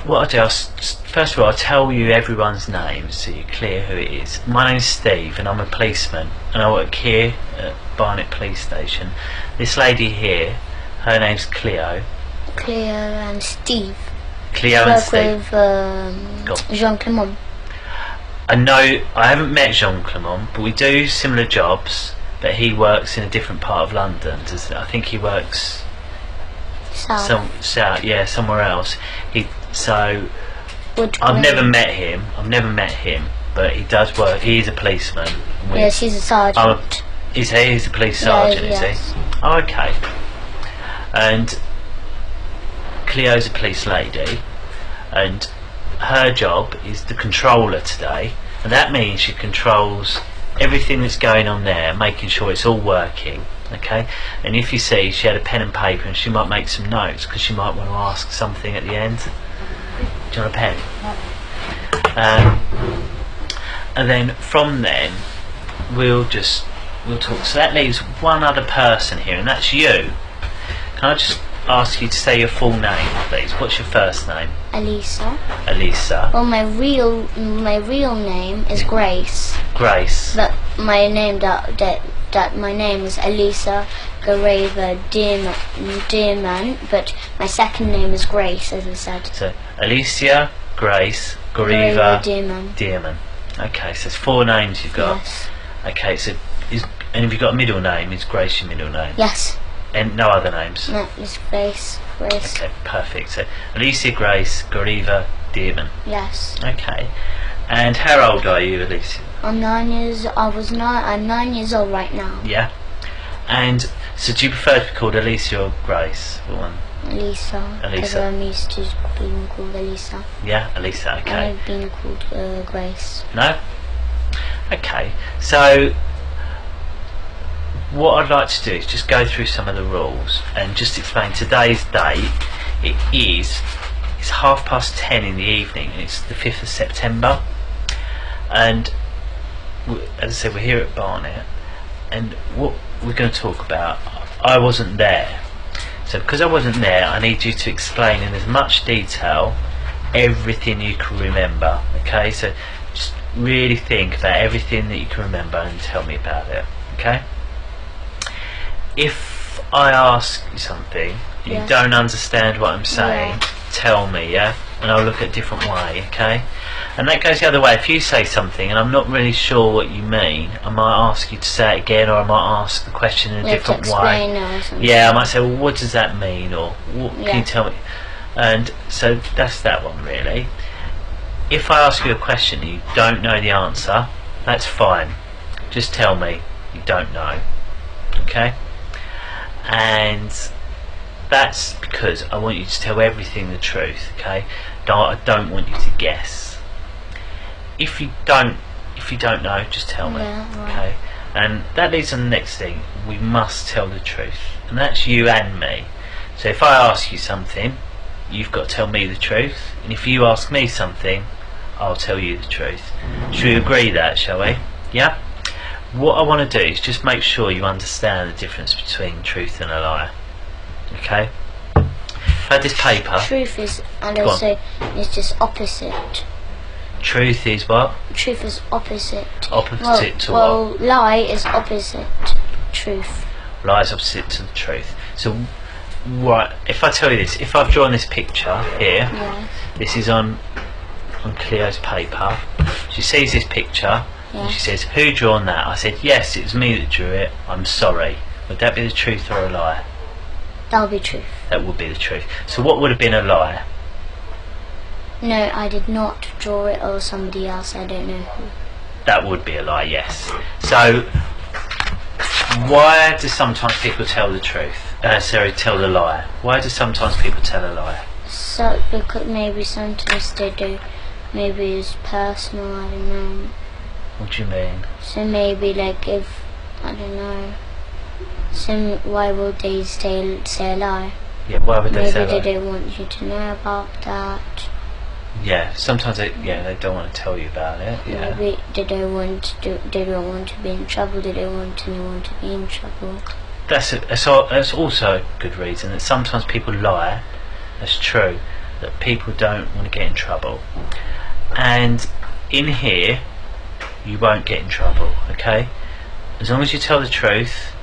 What I'll do, first of all, I'll tell you everyone's name so you're clear who it is. My name's Steve and I'm a policeman and I work here at Barnet Police Station. This lady here, her name's Kleo. Kleo and Steve. Kleo and Steve. With Jean Clement. I know, I haven't met Jean Clement, but we do similar jobs, but he works in a different part of London. I think he works south, yeah, somewhere else. I've never met him, but he does work. He is a policeman. Yes, he's a sergeant. He's a police sergeant, yes. Is he? Oh, okay. And Cleo's a police lady, and her job is the controller today, and that means she controls everything that's going on there, making sure it's all working. Okay, and if you see, she had a pen and paper and she might make some notes because she might want to ask something at the end. Do you want a pen? And then from then we'll talk. So that leaves one other person here, and that's you. Can I just ask you to say your full name, please? What's your first name? Alisa. Alisa. Well, my real name is Grace. Grace. But my name my name is Alisa Dearman, but my second name is Grace, as I said. So Alicia, Grace, Dearman. Okay, so it's 4 names you've got. Yes. Okay, so and have you got a middle name? Is Grace your middle name? Yes. And no other names? No, it's Grace. Okay, perfect. So Alicia, Grace, Dearman. Yes. Okay. And how old are you, Alicia? I'm 9 years. I'm 9 years old right now. Yeah. And so, do you prefer to be called Alicia or Grace? Alisa. Because I'm used to being called Alisa. Yeah, Alisa. Okay. I've been called Grace. No. Okay. So, what I'd like to do is just go through some of the rules and just explain today's date. It's 10:30 in the evening, and it's the 5th of September. And as I said, we're here at Barnet, and what we're going to talk about, I wasn't there. So because I wasn't there, I need you to explain in as much detail everything you can remember. Okay, so just really think about everything that you can remember and tell me about it. Okay. If I ask you something and you don't understand what I'm saying, tell me, yeah? And I'll look at a different way, okay? And that goes the other way. If you say something and I'm not really sure what you mean, I might ask you to say it again, or I might ask the question in a different way. Yeah, I might say, well, what does that mean? Or what can you tell me? And so that's that one, really. If I ask you a question and you don't know the answer, that's fine. Just tell me you don't know, okay? And that's because I want you to tell everything the truth, okay? I don't want you to guess. If you don't know, just tell me, okay? And that leads to the next thing. We must tell the truth, and that's you and me. So if I ask you something, you've got to tell me the truth, and if you ask me something, I'll tell you the truth. Should we agree that, shall we? Yeah? What I want to do is just make sure you understand the difference between truth and a lie. Okay? I've had this paper. Truth is, and also it's just opposite. Truth is what? Truth is opposite. Opposite to what? Well, lie is opposite truth. Lie is opposite to the truth. So, right, if I tell you this, if I've drawn this picture here, this is on Cleo's paper. She sees this picture. And she says, who drawn that? I said, yes, it was me that drew it. I'm sorry. Would that be the truth or a lie? That would be truth. That would be the truth. So what would have been a lie? No, I did not draw it, or somebody else, I don't know who. That would be a lie, yes. So why do sometimes people tell the truth? Tell the lie. Why do sometimes people tell a lie? So, because maybe sometimes they do. Maybe it's personal, I don't know. What do you mean? So maybe like if, I don't know, why would they say a lie? Yeah, why would they say a lie? Maybe they don't want you to know about that. Yeah, sometimes they don't want to tell you about it. Yeah. Maybe they don't want to be in trouble. They don't want anyone to be in trouble. That's also a good reason that sometimes people lie. That's true. that people don't want to get in trouble. And in here, you won't get in trouble, okay? As long as you tell the truth,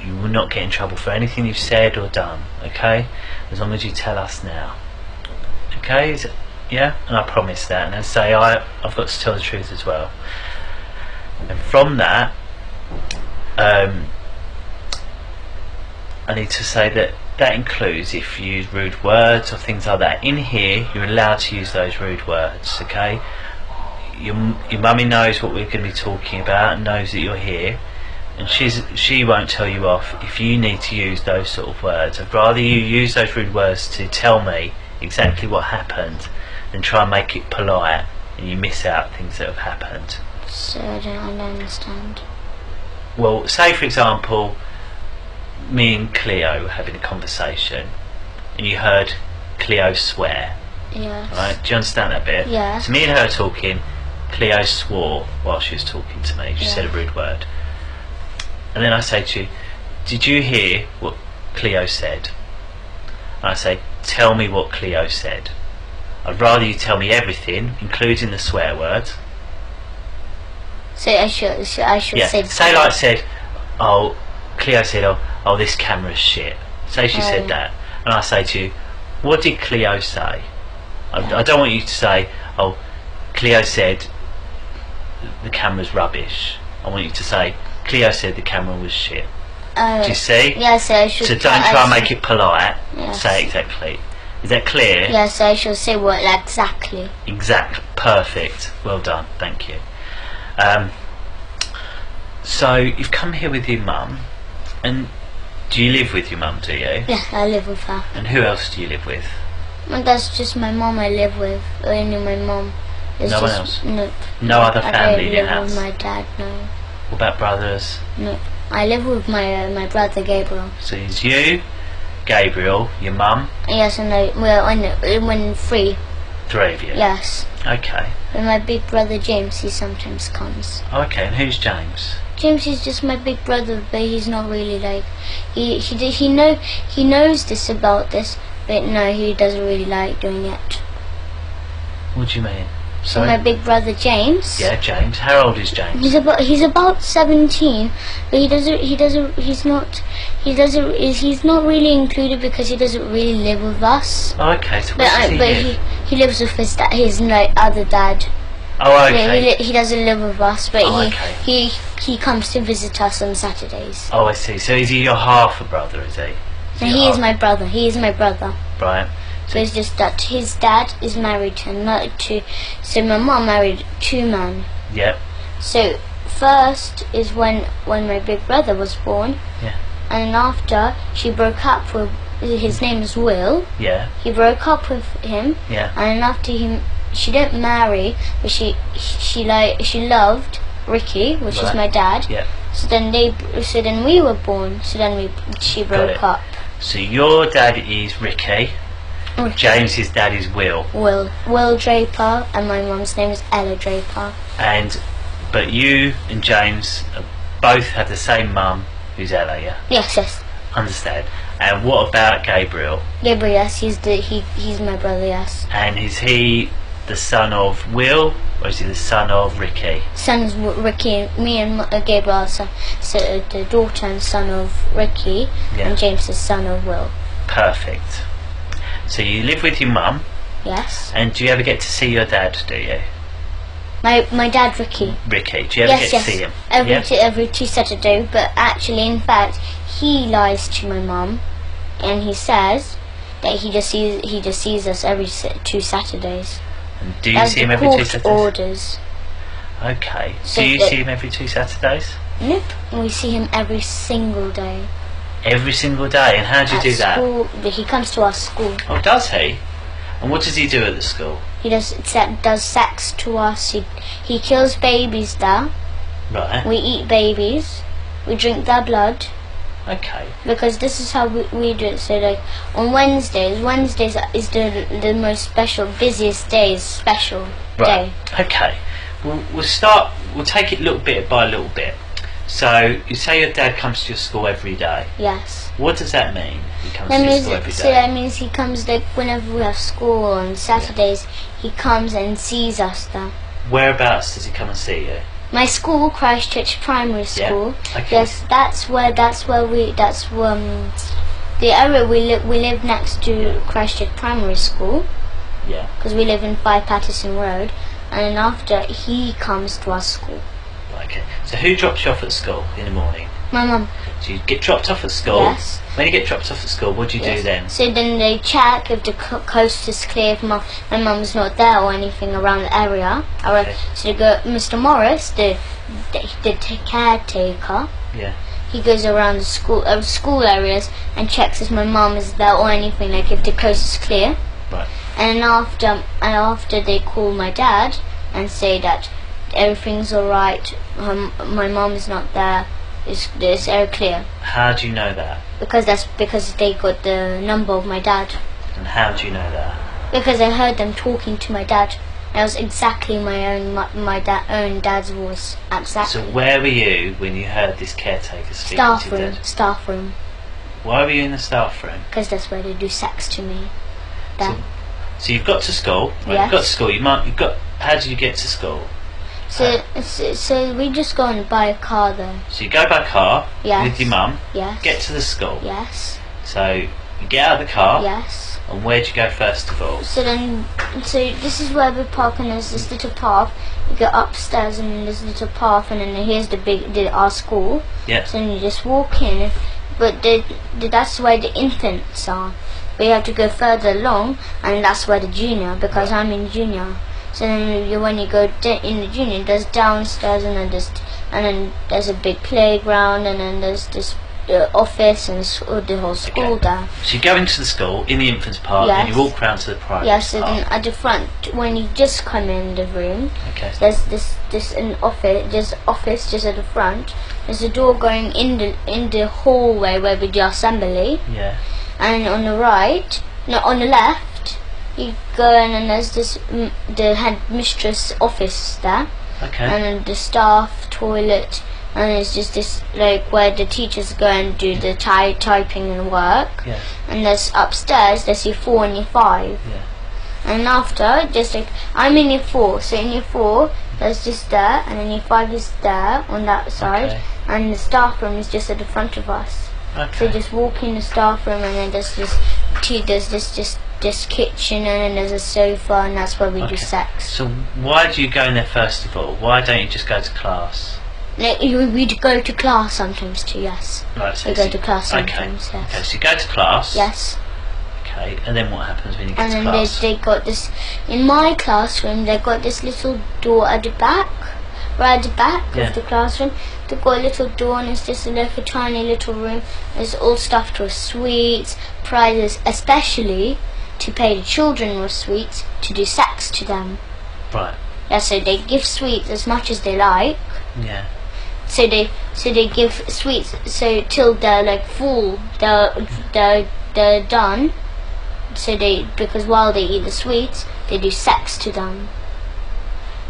you will not get in trouble for anything you've said or done, okay? As long as you tell us now. Okay? Yeah? And I promise that. And I say I've got to tell the truth as well. And from that, I need to say that includes if you use rude words or things like that. In here, you're allowed to use those rude words, okay? Your mummy knows what we're going to be talking about and knows that you're here, and she won't tell you off if you need to use those sort of words. I'd rather you use those rude words to tell me exactly what happened than try and make it polite and you miss out things that have happened. So I don't understand. Well, say for example, me and Kleo were having a conversation and you heard Kleo swear. Yes. Right? Do you understand that bit? Yeah. So me and her talking, Kleo swore while she was talking to me. She said a rude word. And then I say to you, did you hear what Kleo said? And I say, tell me what Kleo said. I'd rather you tell me everything, including the swear words. So I should say like said, oh, Kleo said, oh, this camera's shit. Say she said that. And I say to you, what did Kleo say? I don't want you to say, oh, Kleo said the camera's rubbish. I want you to say, Kleo said the camera was shit. Do you see? Yes, so I should. So don't try and make it polite. Yes. Say exactly. Is that clear? Yes, so I should say what exactly. Exact. Perfect. Well done. Thank you. So you've come here with your mum, and do you live with your mum? Do you? Yeah, I live with her. And who else do you live with? And that's just my mum I live with. Only my mum. No one else? No. No other family in your I don't house? live with my dad, no. What about brothers? No. I live with my brother Gabriel. So it's you, Gabriel, your mum? Yes, and when three. Three of you? Yes. Okay. And my big brother James, he sometimes comes. Okay, and who's James? James is just my big brother, but he's not really like he knows this about this, but no, he doesn't really like doing it. What do you mean? So my big brother James. Yeah, James. How old is James? He's about 17, but he's not really included because he doesn't really live with us. Oh, okay, so where does he live? He lives with his other dad. Oh, okay. He doesn't live with us, but okay. he comes to visit us on Saturdays. Oh, I see. So is he your half a brother? Is he? No, he is my brother. He is my brother. Right. So it's just that his dad is married to so my mum married two men. Yep. So first is when my big brother was born. Yeah. And after she broke up with his name is Will. Yeah. He broke up with him. Yeah. And after she didn't marry, but she loved Ricky, which is my dad. Yeah. So then we were born. So then she broke up. So your dad is Ricky. James's dad is Will. Will Draper, and my mum's name is Ella Draper. But you and James both have the same mum, who's Ella, yeah? Yes. Understand. And what about Gabriel? Gabriel, yes, he's my brother, yes. And is he the son of Will, or is he the son of Ricky? Son is Ricky. Me and Gabriel are so the daughter and son of Ricky, and James is son of Will. Perfect. So you live with your mum? Yes. And do you ever get to see your dad, do you? My dad, Ricky. Ricky, do you ever get to see him? Every two Saturdays, but actually, in fact, he lies to my mum, and he says that he just sees us every two Saturdays. And do you see him every 2 Saturdays? Orders. Okay. So do you see him every 2 Saturdays? Nope. We see him every single day. Every single day? And how do you do school, that? He comes to our school. Oh, does he? And what does he do at the school? He does sex to us. He kills babies there. Right. We eat babies. We drink their blood. Okay. Because this is how we do it. So like on Wednesdays is the most special, busiest day, day. Okay. We'll take it little bit by little bit. So you say your dad comes to your school every day. Yes. What does that mean? He comes to your school every day. So that means he comes like whenever we have school on Saturdays. He comes and sees us there. Whereabouts does he come and see you? My school, Christchurch Primary School. Yeah. Okay. Yes, that's the area we live next to Christchurch Primary School. Yeah. Because we live in 5 Patterson Road, and then after he comes to our school. Okay. So who drops you off at school in the morning? My mum. So you get dropped off at school. Yes. When you get dropped off at school, what do you do then? So then they check if the coast is clear, if my mum's not there or anything around the area. Okay. So they go, Mr. Morris, the caretaker. Yeah. He goes around the school areas and checks if my mum is there or anything, like if the coast is clear. Right. And after they call my dad and say that everything's alright, my mum is not there, it's air clear. How do you know that? Because they got the number of my dad. And how do you know that? Because I heard them talking to my dad. That was exactly my own dad's voice. Exactly. So where were you when you heard this caretaker speaking to your dad? Staff room. Why were you in the staff room? Because that's where they do sex to me. So you've got to school. Right, Yes. You've got to school. How did you get to school? So we just go and buy a car there. So you go by car Yes. with your mum. Yes. Get to the school. Yes. So you get out of the car. Yes. And where do you go first of all? So this is where we park, and there's this little path. You go upstairs, and then there's a little path, and then here's our school. Yes. So then you just walk in, but that's where the infants are. But you have to go further along, and that's where the junior, because I'm in junior. So then when you go in the junior, there's downstairs, and then there's a big playground, and then there's this office and the whole school there. So you go into the school in the infants park, Yes. and you walk round to the primary Yes, so park. then at the front, when you just come in the room, Okay. there's an office just at the front. There's a door going in the hallway where we do assembly. Yeah. And on the left, you go in, and there's the headmistress office there, Okay. and then the staff toilet, and it's just this like where the teachers go and do the typing and work. Yeah. And there's upstairs, there's year 4 and year 5. Yeah. And after, just like I'm in year 4, so in year 4 there's just there, and then year 5 is there on that side, Okay. and the staff room is just at the front of us. Okay. So just walk in the staff room, and then there's this kitchen, and then there's a sofa, and that's where we do sex. So why do you go in there first of all? Why don't you just go to class? Like, we go to class sometimes too, yes. Right. So We go to class sometimes, Okay. yes. Okay. So you go to class. Yes. Okay. And then what happens when you get And to then class? they got this, in my classroom, they got this little door at the back, right at the back Yeah. of the classroom. They got a little door, and it's just like a tiny little room. It's all stuffed with sweets, prizes, especially to pay the children with sweets to do sex to them. Right. Yeah, so they give sweets as much as they like. Yeah. So they give sweets so till they're like full, they're done. So because while they eat the sweets, they do sex to them.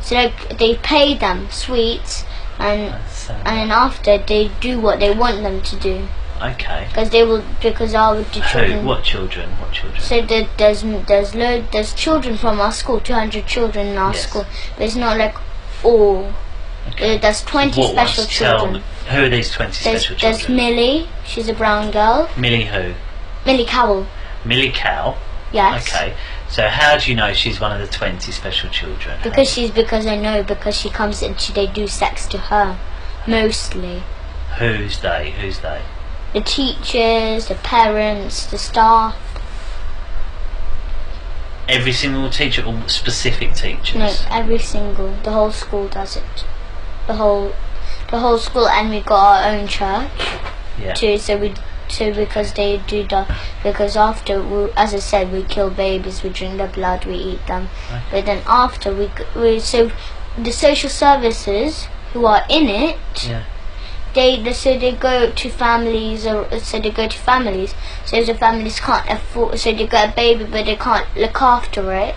So they pay them sweets, and then after they do what they want them to do. Okay. Because our children. What children? What children? So there's children from our school, 200 children in our Yes. school, but it's not like all. Okay. There's 20 What special ones? children. Who are these 20 special There's children? Millie, she's a brown girl. Millie who? Millie Cowell, Millie Cow. yes. Okay. So how do you know she's one of the 20 special children? Because I know, because she comes and they do sex to her, mostly. Who's they? The teachers, the parents, the staff. Every single teacher or specific teachers? No, the whole school does it. The whole school, and we got our own church Yeah. too. So because they do that, because after, as I said, we kill babies, we drink their blood, we eat them. Okay. But then after so the social services who are in it, Yeah. they go to families, So if the families can't afford, so they got a baby but they can't look after it,